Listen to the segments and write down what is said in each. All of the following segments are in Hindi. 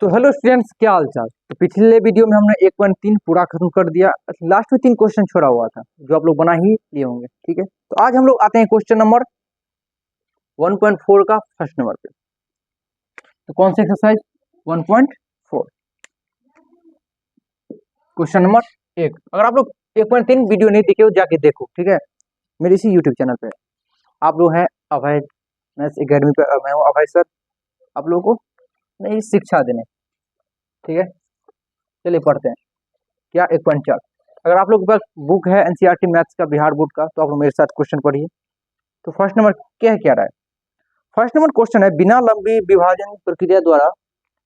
तो हेलो स्टूडेंट्स, क्या हाल चाल। तो पिछले वीडियो में हमने 1.3 पूरा खत्म कर दिया। लास्ट में 3 क्वेश्चन छोड़ा हुआ था जो आप लोग बना ही लिए होंगे। ठीक है, तो आज हम लोग आते हैं क्वेश्चन नंबर 1.4 का फर्स्ट नंबर पे। तो कौन सा एक्सरसाइज 1.4 क्वेश्चन नंबर 1। अगर आप लोग 1.3 वीडियो नहीं देखे हो जाके देखो, ठीक है, मेरे इसी यूट्यूब चैनल पे। आप लोग हैं अभय मैथ्स एकेडमी पे, मैं हूँ अभय सर, आप लोगों को नई शिक्षा देने। ठीक है, चलिए पढ़ते हैं। क्या 1.4। अगर आप लोग के पास बुक है एनसीईआरटी मैथ्स का बिहार बोर्ड का, तो आप लोग मेरे साथ क्वेश्चन पढ़िए। तो फर्स्ट नंबर क्या रहा है। फर्स्ट नंबर क्वेश्चन है, बिना लंबी विभाजन प्रक्रिया द्वारा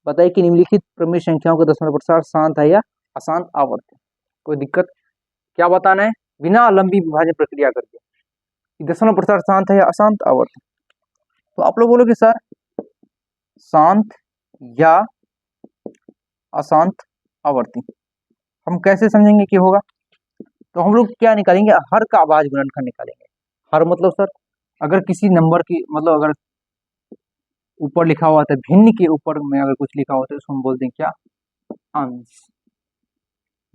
बताइए कि निम्नलिखित प्रमेय संख्याओं का दशमलव प्रसार शांत है या अशांत आवर्त है। कोई दिक्कत? क्या बताना है? बिना लंबी विभाजन प्रक्रिया करके दशमलव प्रसार शांत है या अशांत आवर्त है। तो आप लोग बोलोगे सर शांत या अशांत आवर्ती। हम कैसे समझेंगे कि होगा? तो हम लोग क्या निकालेंगे, हर का आवाज गुणनखंड निकालेंगे। हर मतलब सर अगर किसी नंबर की मतलब अगर ऊपर लिखा हुआ था भिन्न के ऊपर में अगर कुछ लिखा होता है उसको हम बोलते हैं क्या, अंश।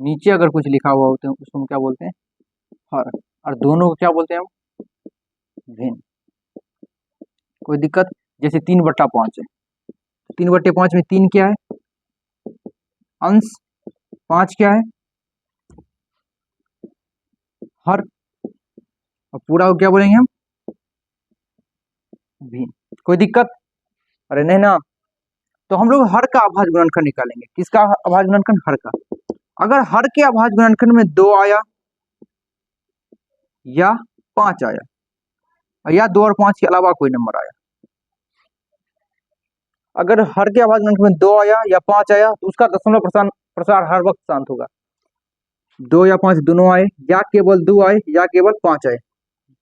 नीचे अगर कुछ लिखा हुआ होता है उसको हम क्या बोलते हैं, हर। और दोनों को क्या बोलते हैं हम, भिन्न। कोई दिक्कत? जैसे 3/5 है, 3/5 में 3 क्या है, अंश। 5 क्या है, हर। और पूरा को क्या बोलेंगे हम, भिन्न। कोई दिक्कत? अरे नहीं ना। तो हम लोग हर का अभाज्य गुणनखंड निकालेंगे। किसका अभाज्य गुणनखंड? हर का। अगर हर के अभाज्य गुणनखंड में 2 आया या 5 आया या 2 और 5 के अलावा कोई नंबर आया, अगर हर के अभाज्य गुणनखंड में 2 आया या 5 आया तो उसका दशमलव प्रसार हर वक्त शांत होगा। 2 या 5 दोनों आए या केवल 2 आए या केवल 5 आए।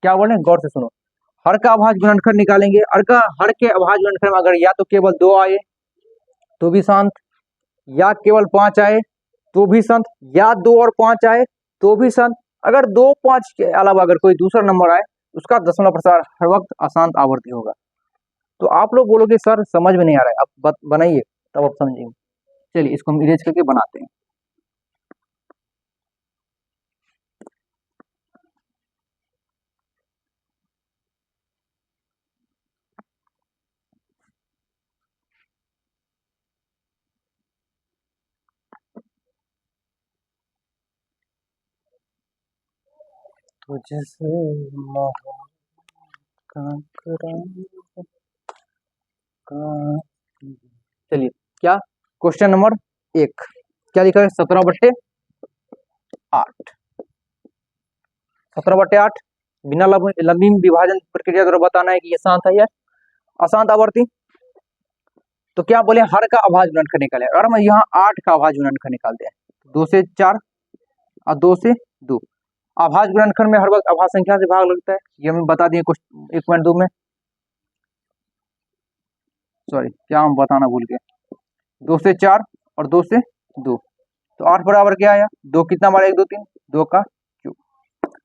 क्या बोले, गौर से सुनो। हर का अभाज्य गुणनखंड निकालेंगे। हर के अभाज्य गुणनखंड में अगर या तो केवल 2 आए तो भी शांत, या केवल 5 आए तो भी शांत, या 2 और 5 आए तो भी शांत। अगर 2 5 के अलावा अगर कोई दूसरा नंबर आए उसका दशमलव प्रसार हर वक्त अशांत आवर्ती होगा। तो आप लोग बोलोगे सर समझ में नहीं आ रहा है, आप बनाइए तब आप समझेंगे। चलिए इसको हम इरेज करके बनाते हैं। तुझसे चलिए क्या क्वेश्चन नंबर 1 क्या लिखा है, 17/8। 17/8 बिना लंबी विभाजन प्रक्रिया द्वारा बताना है कि ये शांत है या अशांत आवर्ती। तो क्या बोले, हर का अभाज्य गुणनखंड निकाले। अगर हम यहाँ 8 का अभाज्य गुणनखंड निकालते हैं, 2 से 4 और 2 से 2। अभाज्य गुणनखंड में हर वक्त अभाज्य संख्या से भाग लगता है, ये हमें बता दिए क्वेश्चन 1.2 में। सॉरी, क्या हम बताना भूल गए। 2 से 4 और 2 से 2, तो 8 बराबर क्या आया, 2 कितना बार 1 2 3, 2 का क्यूब।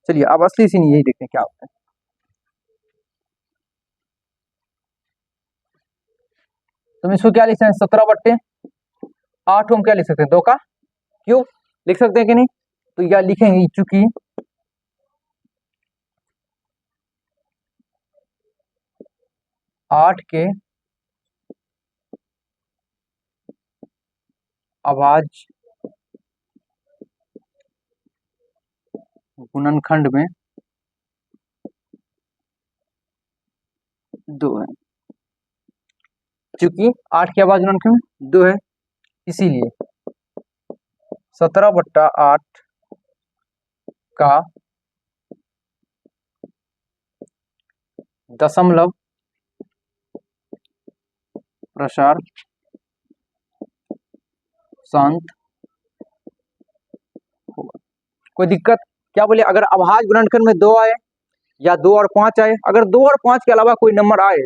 चलिए अब असली सीन यही देखते हैं क्या होता है। तो इसको क्या लिख सकते हैं, 17/8 हम क्या लिख सकते हैं, 2 का क्यूब लिख सकते हैं कि नहीं। तो यह लिखेंगे चूंकि आठ के अभाज्य गुणनखंड में 2 है। चूंकि 8 के अभाज्य गुणनखंड में 2 है, इसीलिए 17/8 का दशमलव प्रसार शांत होगा। कोई दिक्कत? क्या बोले, अगर अभाज्य गुणनखंड में 2 आए या 2 और 5 आए, अगर 2 और 5 के अलावा कोई नंबर आए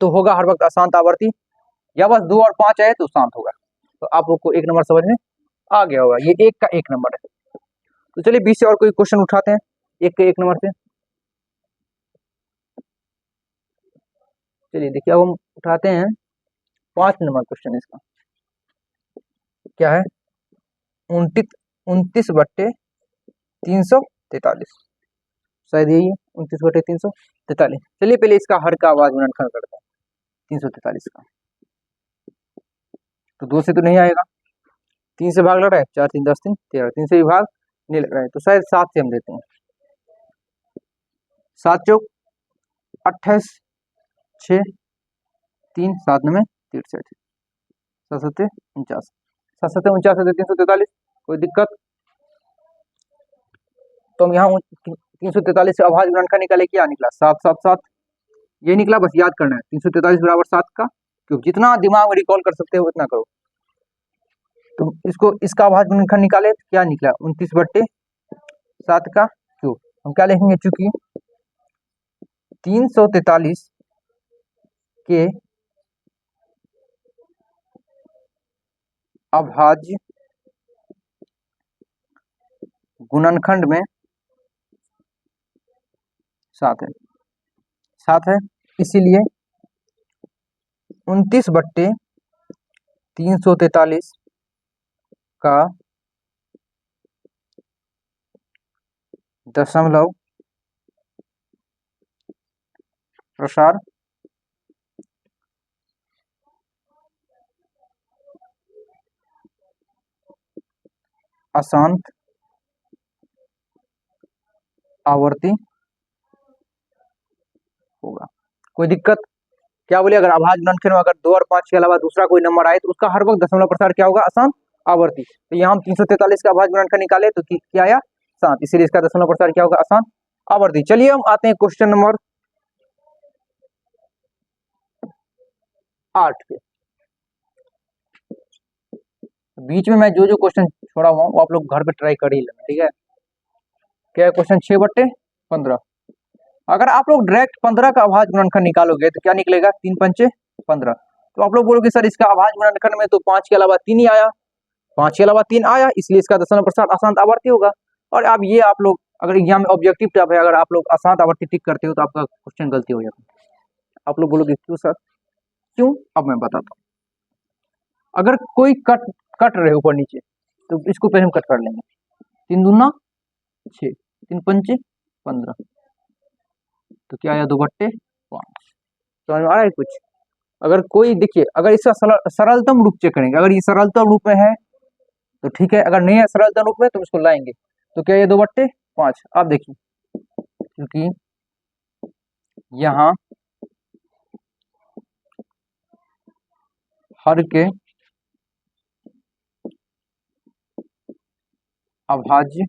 तो होगा हर वक्त अशांत आवर्ती, या बस 2 और 5 आए तो शांत होगा। तो आप लोग को 1 नंबर समझ में आ गया होगा, ये 1 का 1 नंबर है। तो चलिए 20 से और कोई क्वेश्चन उठाते हैं 1 के 1 नंबर से। चलिए देखिए अब हम उठाते हैं 5 नंबर क्वेश्चन इसका। क्या है 29/343, शायद यही है 29/343। चलिए पहले इसका हर का आवाज गुणनखंड करते हैं 343 का। तो 2 से तो नहीं आएगा, 3 से भाग लग रहा है, 4 3 10 3 13, 3 से भी भाग नहीं लग रहा है, तो शायद 7 से हम देते हैं। 7 चौक 28, 6 3 7 9 63, 7 7 49, 7 7 49 343, कोई दिक्कत? तो हम यहाँ 343 से अभाज्य गुणनखंड निकाले, क्या निकला 7 7 7, ये निकला, बस याद करना है 343 बराबर 7 का क्यूब। जितना दिमाग में रिकॉल कर सकते हो उतना करो। तो इसको इसका अभाज्य गुणनखंड निकाले तो क्या निकला 29/7 का क्यूब। हम क्या लिखेंगे, चूंकि 343 के अभाज्य गुणनखंड में 7 है, इसीलिए 29/343 का दशमलव प्रसार अशांत आवर्ती होगा। कोई दिक्कत? क्या बोले, अगर अभाज्य गुणनखंड में अगर 2 और 5 के अलावा दूसरा कोई नंबर आए तो उसका हर वक्त दशमलव प्रसार क्या होगा, अशांत आवर्ती। तो यहाँ हम 343 का अभाज्य गुणनखंड निकाले तो क्या आया 7, इसीलिए इसका दशमलव प्रसार क्या होगा, अशांत आवर्ती। चलिए हम आते हैं क्वेश्चन नंबर 8 पे। बीच में मैं जो जो क्वेश्चन छोड़ा हुआ वो आप लोग घर पे ट्राई कर ही लेना, ठीक है। क्या है क्वेश्चन 6/15। अगर आप लोग डायरेक्ट 15 का अभाज्य गुणनखंड निकालोगे तो क्या निकलेगा, 3 पंचे 15। तो आप लोग बोलोगे सर इसका अभाज्य गुणनखंड में तो 5 के अलावा 3 ही आया, 5 के अलावा 3 आया, इसलिए इसका दशमलव प्रसार अशांत आवर्ती होगा। और अब ये आप लोग अगर एग्जाम में ऑब्जेक्टिव टाइप है, अगर आप लोग अशांत आवर्ती टिक करते हो तो आपका क्वेश्चन गलती हो जाता है। आप लोग बोलोगे क्यों सर, क्यों? अब मैं बताता हूँ। अगर कोई कट रहे ऊपर नीचे तो इसको पहले हम कट कर लेंगे। 3 दूना 6, 3 पंचे 15, तो क्या आया 2/5। समझ में आ रहा है कुछ? अगर कोई देखिए, अगर इसका सरलतम रूप चेक करेंगे, अगर ये सरलतम रूप में है तो ठीक है, अगर नहीं है सरलतम रूप में तो इसको लाएंगे। तो क्या ये 2/5। आप देखिए, क्योंकि यहाँ हर के अभाज्य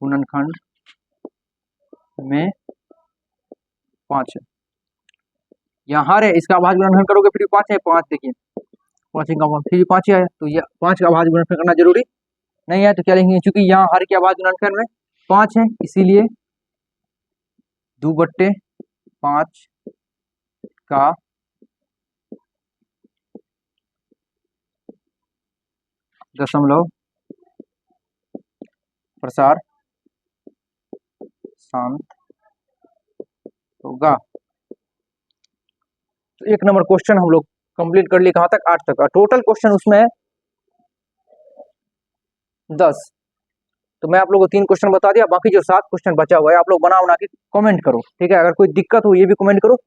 गुणनखंड में 5 है। यहाँ हर है, इसका अभाज्य गुणनखंड करोगे फिर 5 है, 5 देखिए 5 का फिर 5 ही आया, तो ये 5 का अभाज्य गुणनखंड करना जरूरी नहीं है। तो क्या लिखेंगे, चूंकि यहाँ हर के अभाज्य गुणनखंड में 5 है, इसीलिए 2/5 का दशमलव प्रसार शांत होगा। तो 1 नंबर क्वेश्चन हम लोग कंप्लीट कर लिए, कहां तक, 8 तक। और टोटल क्वेश्चन उसमें 10। तो मैं आप लोगों को 3 क्वेश्चन बता दिया, बाकी जो 7 क्वेश्चन बचा हुआ है आप लोग बना के कमेंट करो, ठीक है। अगर कोई दिक्कत हो ये भी कमेंट करो।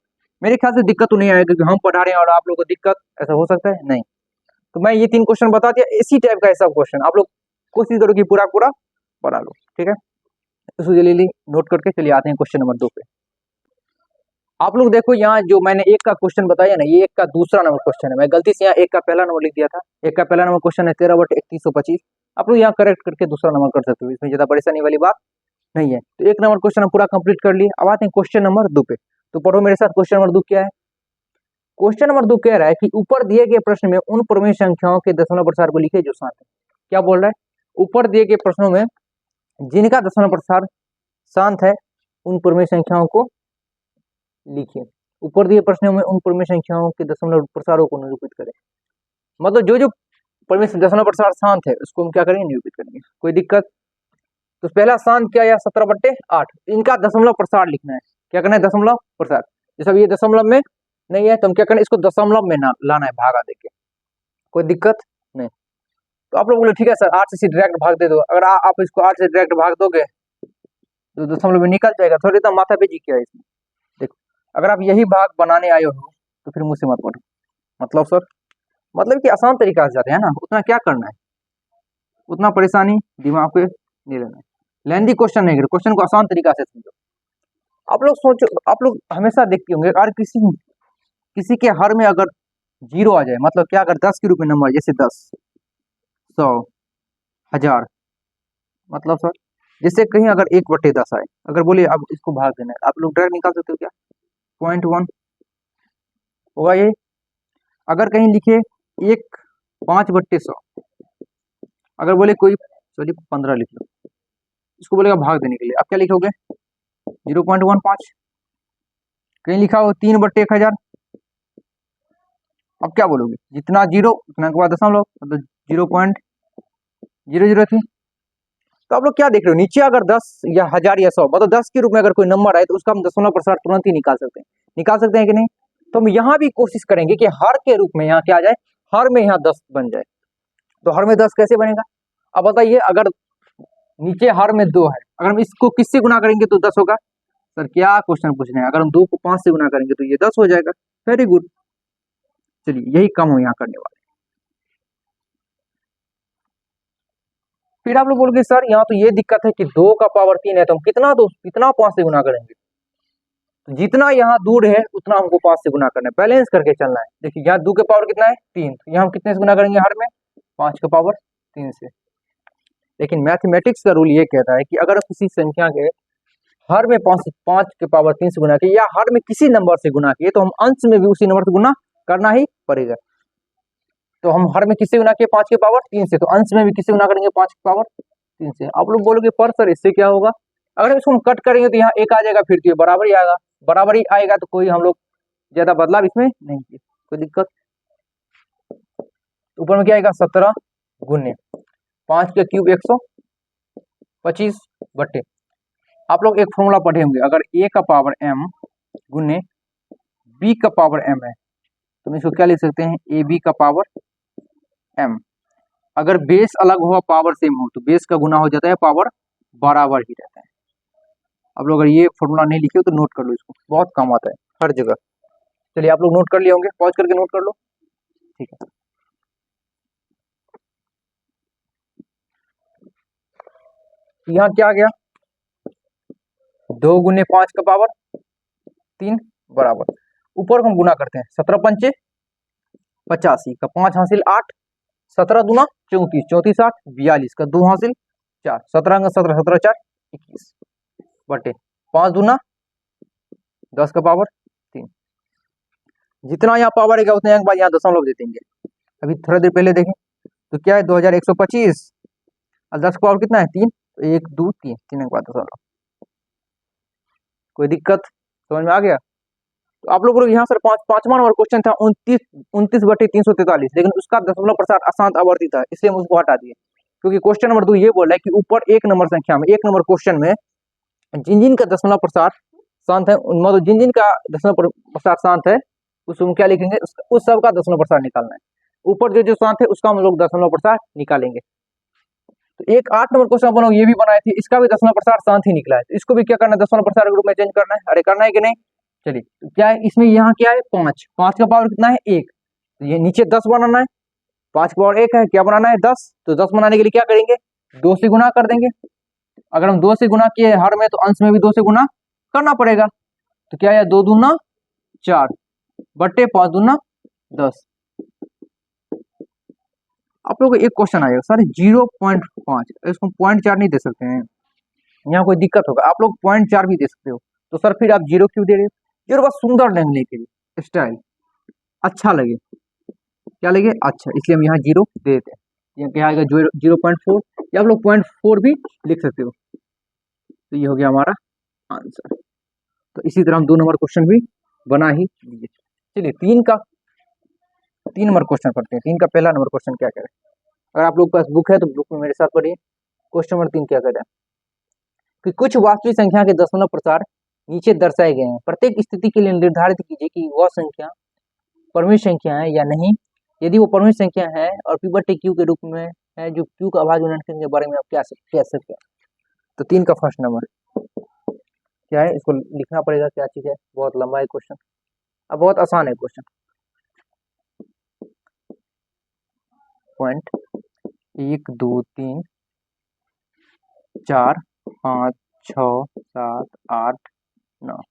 मेरे ख्याल से दिक्कत तो नहीं आएगी क्योंकि हम पढ़ा रहे हैं और आप लोगों को दिक्कत ऐसा हो सकता है नहीं। तो मैं ये 3 क्वेश्चन बता दिया, इसी टाइप का सब क्वेश्चन आप लोग कोशिश करो कि पूरा पूरा बना लो, ठीक है। इसको जल्दी नोट करके चलिए आते हैं क्वेश्चन नंबर 2 पे। आप लोग देखो यहाँ जो मैंने 1 का क्वेश्चन बताया ना, ये 1 का दूसरा नंबर क्वेश्चन है। मैं गलती से यहाँ 1 का पहला नंबर लिख दिया था। 1 का पहला नंबर क्वेश्चन है 13/3125। आप लोग यहाँ करेक्ट करके दूसरा नंबर कर सकते हो, इसमें ज्यादा परेशानी वाली बात नहीं है। तो 1 नंबर क्वेश्चन हम पूरा कंप्लीट कर लिए। अब आते हैं क्वेश्चन नंबर 2 पे। तो पढ़ो मेरे साथ, क्वेश्चन नंबर 2 क्या है। क्वेश्चन नंबर 2 कह रहा है कि ऊपर दिए गए प्रश्न में उन प्रमेय संख्याओं के दशमलव प्रसार को लिखे जो शांत है। क्या बोल रहा है, ऊपर दिए गए प्रश्नों में जिनका दशमलव प्रसार शांत है उन प्रमेय संख्याओं को लिखिए। ऊपर दिए प्रश्नों में उन प्रमेय संख्याओं के दशमलव प्रसारों को निरूपित करें। मतलब जो जो प्रमेय दशमलव प्रसार शांत है उसको हम क्या करेंगे, निरूपित करेंगे। कोई दिक्कत? तो पहला शांत क्या आया 17/8, इनका दशमलव प्रसार लिखना है। क्या करना है, दशमलव प्रसार। जैसे ये दशमलव में नहीं है तो हम क्या करें, इसको दशमलव में ना लाना है, भागा देके, कोई दिक्कत नहीं। तो आप लोग बोले ठीक है सर 8 से डायरेक्ट भाग दे दो। अगर आप इसको 8 से डायरेक्ट भाग दोगे तो दशमलव में निकल जाएगा, थोड़ी तो माथा पेची क्या है इसमें। देखो अगर आप यही भाग बनाने आए हो तो फिर मुझसे मत पढ़ो। मतलब सर मतलब कि आसान तरीका से जाते हैं ना, उतना क्या करना है, उतना परेशानी दिमाग पे नहीं लेना है, लेंदी क्वेश्चन नहीं, क्वेश्चन को आसान तरीका से समझो। आप लोग सोचो, आप लोग हमेशा देखते होंगे अगर किसी के हर में अगर जीरो आ जाए, मतलब क्या, अगर 10 के रूप में नंबर, जैसे 10, 100, 1000, मतलब सर जैसे कहीं अगर 1/10 आए, अगर बोलिए अब इसको भाग देना है, आप लोग डायरेक्ट निकाल सकते हो क्या, 0.1 होगा ये। अगर कहीं लिखे 1 5/100, अगर बोले कोई चलिए 15 लिख लो, इसको बोलेगा भाग देने के लिए, आप क्या लिखोगे 0.15। कहीं लिखा हो 3/1000, अब क्या बोलोगे, जितना जीरो उतना के बाद दशमलव, मतलब 0.00 थी। तो आप लोग क्या देख रहे हो, नीचे अगर 10 या 1000 या 100, मतलब 10 के रूप में अगर कोई नंबर आए तो उसका हम दशमलव प्रसार तुरंत ही निकाल सकते हैं कि नहीं। तो हम यहाँ भी कोशिश करेंगे कि हर के रूप में यहाँ क्या आ जाए, हर में यहाँ 10 बन जाए। तो हर में 10 कैसे बनेगा, अब बताइए, अगर नीचे हर में 2 है, अगर हम इसको किससे गुना करेंगे तो 10 होगा। सर क्या क्वेश्चन पूछ रहे हैं, अगर हम 2 को 5 से गुना करेंगे तो ये 10 हो जाएगा। वेरी गुड, चलिए यही काम हम यहाँ करने वाले। फिर आप लोग बोलोगे सर यहाँ तो ये दिक्कत है कि 2 का पावर 3 है, तो हम कितना 5 से गुना करेंगे, तो जितना यहाँ दूर है उतना हमको 5 से गुना करना है, बैलेंस करके चलना है। देखिए यहाँ 2 के पावर कितना है 3, तो यहाँ हम कितने से गुना करेंगे, हर में 5 के पावर 3 से। लेकिन मैथमेटिक्स का रूल ये कहता है कि अगर किसी संख्या के हर में 5 के पावर 3 से गुना किए, या हर में किसी नंबर से गुना किए, तो हम अंश में भी उसी नंबर से गुना करना ही पड़ेगा। तो हम हर में किससे गुना किए 5 के पावर 3 से, तो अंश में भी किससे गुना करेंगे 5 के पावर 3 से। आप लोग बोलोगे पर सर इससे क्या होगा, अगर इसको हम कट करेंगे तो यहाँ 1 आ जाएगा, फिर तो ये बराबर ही आएगा, बराबर ही आएगा, तो कोई हम लोग ज्यादा बदलाव इसमें नहीं किए, कोई दिक्कत। ऊपर में क्या आएगा 17 गुने 5 के क्यूब 125 बट्टे। आप लोग एक फॉर्मूला पढ़े होंगे, अगर a का पावर m गुने b का पावर m है, तो हम इसको क्या लिख सकते हैं, ab का पावर m। अगर बेस अलग हुआ पावर सेम हो तो बेस का गुना हो जाता है, पावर बराबर ही रहता है। आप लोग अगर ये फॉर्मूला नहीं लिखे हो तो नोट कर लो, इसको बहुत काम आता है हर जगह। चलिए आप लोग नोट कर लिए होंगे, पॉज करके नोट कर लो, ठीक है। यहाँ क्या आ गया, 2 गुने 5 का पावर 3 बराबर, ऊपर को हम गुना करते हैं, 17 पंचे 85 का 5 हासिल 8, 17 दूना 34, 34 8 42 का 2 हासिल 4, 17 17 17 4 21 बटे 5 दूना 10 का पावर 3। जितना यहाँ पावर है उतने के बाद यहाँ दशमलव दे देंगे। अभी थोड़ा देर पहले देखें तो क्या है 2125, और 10 का पावर कितना है 3, तो 1 2 3 3 के बाद दशमलव। कोई दिक्कत समझ में आ गया। तो आप लोगों को यहाँ सर पांचवा नंबर क्वेश्चन था 29/343, लेकिन उसका दशमलव प्रसार अशांत आवर्ती था, इसलिए हम उसको हटा दिए, क्योंकि क्वेश्चन नंबर 2 ये बोल रहा है कि ऊपर एक नंबर संख्या में, एक नंबर क्वेश्चन में जिन जिन का दशमलव प्रसार शांत है, मतलब जिन जिन का दशमलव प्रसार शांत है उसको क्या लिखेंगे, उस सब का दशमलव प्रसार निकालना है। ऊपर जो जो शांत है उसका हम लोग दशमलव प्रसार निकालेंगे। तो एक 8 नंबर क्वेश्चन अपन लोग ये भी बनाए थे, इसका भी दशमलव प्रसार शांत ही निकला है, तो इसको भी क्या करना है, दशमलव प्रसार के रूप में चेंज करना है। अरे करना है कि नहीं, चलिए तो क्या है इसमें, यहाँ क्या है 5, 5 का पावर कितना है 1, तो ये नीचे 10 बनाना है, 5 का पावर 1 है, क्या बनाना है 10, तो 10 बनाने के लिए क्या करेंगे 2 से गुना कर देंगे। अगर हम 2 से गुना किए हर में, तो अंश में भी 2 से गुना करना पड़ेगा, तो क्या है 2 दूना 4 बट्टे 5 दूना 10। आप लोग को एक क्वेश्चन आएगा सर 0.5, इसको 0.4 नहीं दे सकते हैं, यहाँ कोई दिक्कत होगा, आप लोग 0.4 भी दे सकते हो, तो सर फिर आप 0 क्यों दे रहे हो, जीरो बस सुंदर लगने के लिए, स्टाइल अच्छा लगे, क्या लगे अच्छा, इसलिए हम यहाँ 0 दे देते हैं। यहाँ क्या आएगा 0.4, या आप लोग 0.4 भी लिख सकते हो, तो ये हो गया हमारा आंसर। तो इसी तरह हम 2 नंबर क्वेश्चन भी बना ही लिए। चलिए 3 नंबर क्वेश्चन पढ़ते हैं। 3 का पहला नंबर क्वेश्चन क्या कह रहा है, अगर आप लोग के पास बुक है तो बुक में मेरे साथ पढ़िए। क्वेश्चन नंबर 3 क्या कह रहा है कि कुछ वास्तविक संख्या के दशमलव प्रसार नीचे दर्शाए गए हैं, प्रत्येक स्थिति के लिए निर्धारित कीजिए कि वह संख्या परमेय संख्या है या नहीं। यदि वो परमेय संख्या है और पीवट क्यू के रूप में है, जो क्यू का अभाज्य गुणनखंड के बारे में आप क्या कह सकते हैं। तो 3 का फर्स्ट नंबर क्या है, इसको लिखना पड़ेगा, क्या चीज है, बहुत लंबा है क्वेश्चन, अब बहुत आसान है क्वेश्चन। पॉइंट 1 2 3 4 5 6 7 8 9।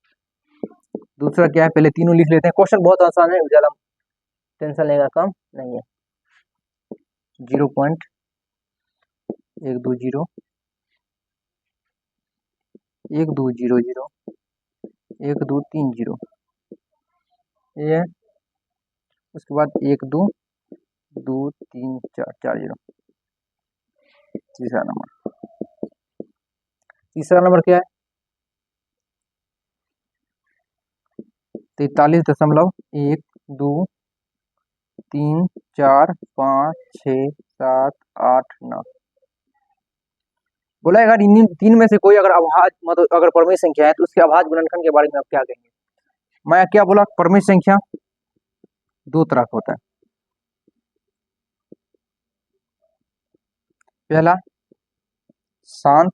दूसरा क्या है, पहले तीनों लिख लेते हैं, क्वेश्चन बहुत आसान है, ज्यादा टेंशन लेने का काम नहीं है। 0.1 2 0 1 2 0 0 1 2 3 0, ये है। उसके बाद 1 2 2 3 4 4 0। तीसरा नंबर क्या है, 43.1 2 3 4 5 6 7 8 9। बोला अगर इन तीन में से कोई अगर अभाज्य मतलब अगर परमेय संख्या है तो उसके अभाज्य गुणनखंड के बारे में आप क्या कहेंगे। मैं क्या बोला, परमेय संख्या दो तरह का होता है, पहला शांत,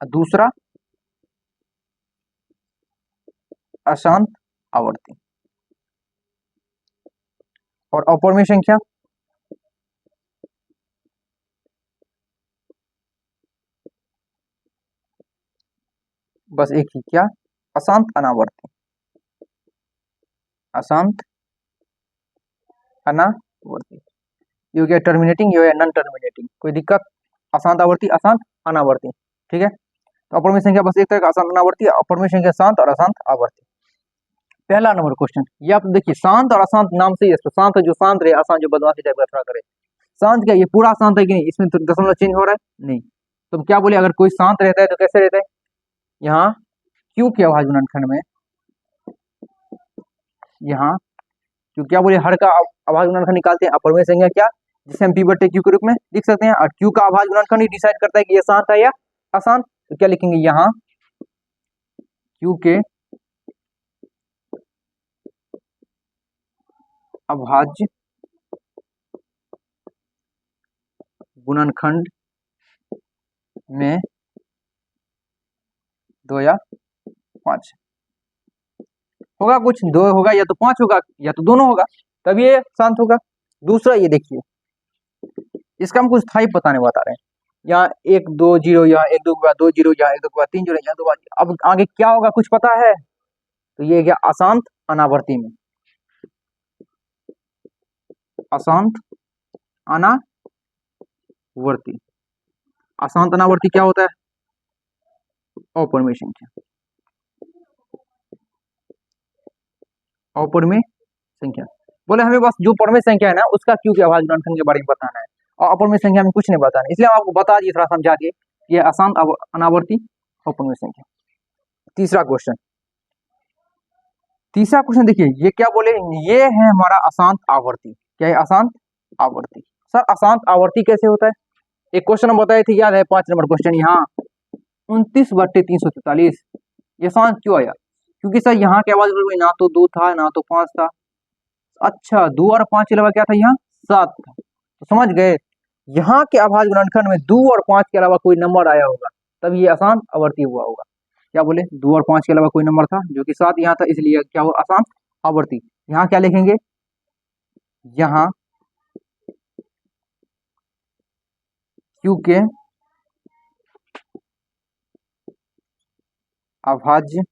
दूसरा अशांत आवर्ती। और अपरमेय संख्या बस एक ही, क्या, अशांत अनावर्ती, अशांत अनावर्ती। ये क्या टर्मिनेटिंग, ये नॉन टर्मिनेटिंग, कोई दिक्कत। अशांत आवर्ती, अशांत अनावर्ती, ठीक है। तो अपरमेय संख्या बस एक तरह का अशांत अनावर्ती, अपरमेय संख्या शांत और अशांत आवर्ती। पहला नंबर क्वेश्चन, ये आप देखिए, शांत और अशांत नाम से ही, शांत जो शांत रहे, अशांत जो बदमाशी टाइप का थोड़ा करे। शांत क्या, ये पूरा शांत है कि नहीं, इसमें तो दशमलव चेंज हो रहा है नहीं। तो क्या बोले, अगर कोई शांत रहता है तो कैसे रहता है, यहाँ क्यू के अभाज्य गुणनखंड में, यहाँ क्यू क्या बोले, हर का अभाज्य गुणनखंड निकालते हैं, अपरमेय संख्या क्या, जिसे हम पी/क्यू के रूप में लिख सकते हैं, और क्यू का अभाज्य गुणनखंड ही डिसाइड करता है कि ये शांत है या अशांत। तो क्या लिखेंगे, यहाँ क्यू के अभाज्य गुणनखंड में 2 या 5 होगा, कुछ 2 होगा या तो 5 होगा या तो दोनों होगा, तभी ये शांत होगा। दूसरा ये देखिए, इसका हम कुछ स्थायी पता नहीं बता रहे हैं, यहाँ 1 2 0, यहाँ 1 2 के बाद 2 0, यहाँ 1 2 के बाद 3 0, यहाँ 2 अब आगे क्या होगा कुछ पता है। तो ये क्या, अशांत अनावर्ती में, अशांत अनावर्ती, अशांत अनावर्ती क्या होता है, अपरमेय संख्या, अपरमेय संख्या। बोले हमें बस जो परमेय संख्या है ना उसका क्यू के अभाज्य गुणनखंड के बारे में बताना है, और अपरमेय संख्या में कुछ नहीं बताना है, इसलिए हम आपको बता दिए थोड़ा समझा के, ये अशांत अनावर्ती अपरमेय संख्या। तीसरा क्वेश्चन देखिए, ये क्या बोले, ये है हमारा अशांत आवर्ती, क्या है, अशांत आवर्ती। सर अशांत आवर्ती कैसे होता है, एक क्वेश्चन हम बताए थे, याद है, 5 नंबर क्वेश्चन, यहाँ 29/343, ये शांत क्यों आया, क्योंकि सर यहाँ के आवाज में ना तो 2 था ना तो 5 था, अच्छा 2 और 5 के अलावा क्या था, यहाँ 7 था, तो समझ गए, यहाँ के अभाज्य गुणनखंड में 2 और 5 के अलावा कोई नंबर आया होगा, तब ये अशांत आवर्ती हुआ होगा। क्या बोले, 2 और 5 के अलावा कोई नंबर था, जो कि 7 यहाँ था, इसलिए क्या हुआ, अशांत आवर्ती। यहाँ क्या लिखेंगे, यहाँ क्यू के अभाज्य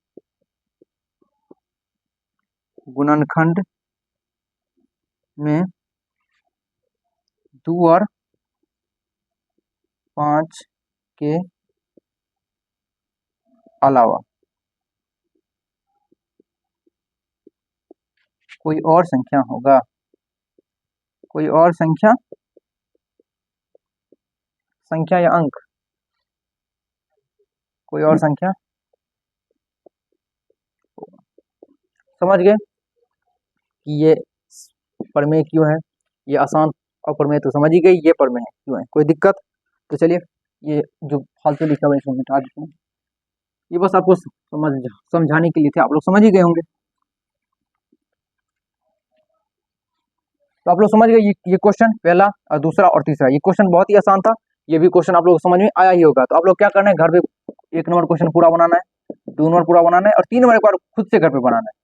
गुणनखंड में 2 और 5 के अलावा कोई और संख्या होगा, कोई और संख्या या अंक, कोई और संख्या, समझ गए कि ये परमेय क्यों है, ये अशांत अपरमेय तो समझ ही गई, ये परमेय है क्यों है, कोई दिक्कत। तो चलिए, ये जो फालतू लिखा हुआ है इसको मिटा देते हैं, ये बस आपको समझाने के लिए थे, आप लोग समझ ही गए होंगे। तो आप लोग समझ गए ये क्वेश्चन पहला और दूसरा और तीसरा। ये क्वेश्चन बहुत ही आसान था, ये भी क्वेश्चन आप लोग को समझ में आया ही होगा। तो आप लोग क्या करना है, घर पे 1 नंबर क्वेश्चन पूरा बनाना है, 2 नंबर पूरा बनाना है और 3 नंबर एक बार खुद से घर पे बनाना है।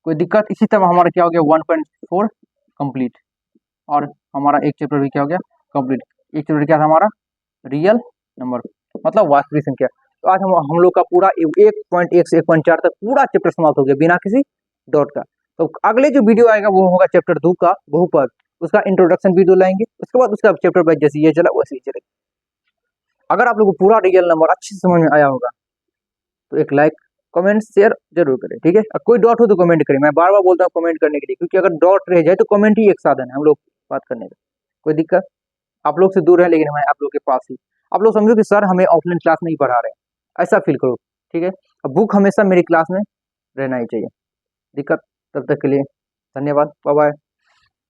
कोई दिक्कत, इसी तरह हमारा क्या हो गया 1.4 कंप्लीट, और हमारा एक चैप्टर भी क्या हो गया कंप्लीट। एक चैप्टर क्या था हमारा, रियल नंबर मतलब वास्तविक संख्या। तो आज हम लोग का पूरा 1.1 से 1.4 तक पूरा चैप्टर समाप्त हो गया बिना किसी डॉट का। तो अगले जो वीडियो आएगा वो होगा चैप्टर 2 का बहुपद, उसका इंट्रोडक्शन वीडियो लाएंगे, उसके बाद उसका चैप्टर वाइज जैसे ये चला वैसे ही चलेगा। अगर आप लोग को पूरा रियल नंबर अच्छे से समझ में आया होगा तो एक लाइक कमेंट शेयर जरूर करें, ठीक है। कोई डॉट हो तो कमेंट करें, मैं बार बार बोलता हूँ कमेंट करने के लिए, क्योंकि अगर डॉट रह जाए तो कमेंट ही एक साधन है हम लोग बात करने का। कोई दिक्कत, आप लोग से दूर है लेकिन मैं आप लोग के पास ही। आप लोग समझो कि सर हमें ऑफलाइन क्लास नहीं पढ़ा रहे हैं, ऐसा फील करो, ठीक है। अब बुक हमेशा मेरी क्लास में रहना ही चाहिए। दिक्कत, तब तक के लिए धन्यवाद, बाय बाय।